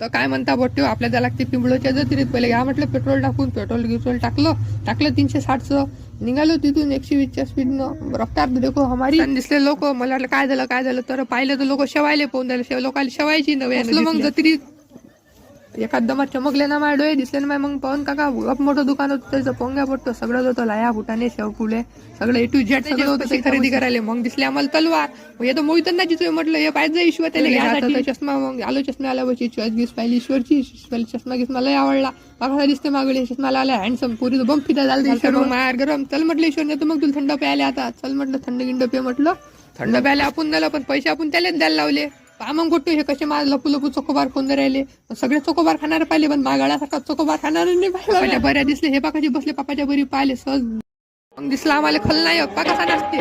तर काय म्हणता बोट्यो, आपल्या त्या लागते पिंपळच्या जत्रेत. पहिले घ्या म्हटलं पेट्रोल टाकून, पेट्रोल टाकलं 360चं. निघालो तिथून 120च्या स्पीडनं. रफ्तार देखो हमारी. दिसले लोक, मला वाटलं काय झालं तर पाहिलं तर लोक शेवायले पाहून राहिले. लोकांना शेवायची नव्हे. मग जत्रीत एखाद दमात चमकले ना माझे डोळे, दिसले ना माय. मग पाहून काका गप मोठं दुकान होतं, त्याचं पोंग्या पडतो सगळं होतं. लाया फुटाने शेवपुले सगळं A to Z सगळं होतं ते खरेदी करायला. मग दिसले आम्हाला तलवार. हे तर मोहित ना जिथे म्हटलं हे पाहिजे ईश्वर त्याला घ्यायचा चष्मा. मग आलो चष्मा आल्यापाशी चॉईस गीस पाहिली ईश्वरची. चष्मा गीस मला लय आवडला. दिसते मागले चष्माला आला हँडसम पुरी बम फिदा झालं. मग मायार गरम चल म्हटलं ईश्वर नाही तर मग तुला थंड प्यायला. आता चल म्हटलं थंड गिंड पे म्हटलं. थंड प्यायला आपण दिलं, पण पैसे आपण त्यालाच द्यायला लावले. मग गोटू हे कसे माझं लपू चोकोबार कोण राहिले. सगळे चोकोबार खाणार पाहिले, पण मागाळासारखा चोकोबार खाणार नाही पाहिजे. बऱ्या दिसले हे पाकाची बसले पापाच्या बरी पाहिले सहज. मग दिसला आम्हाला खलनायक पाका नसते.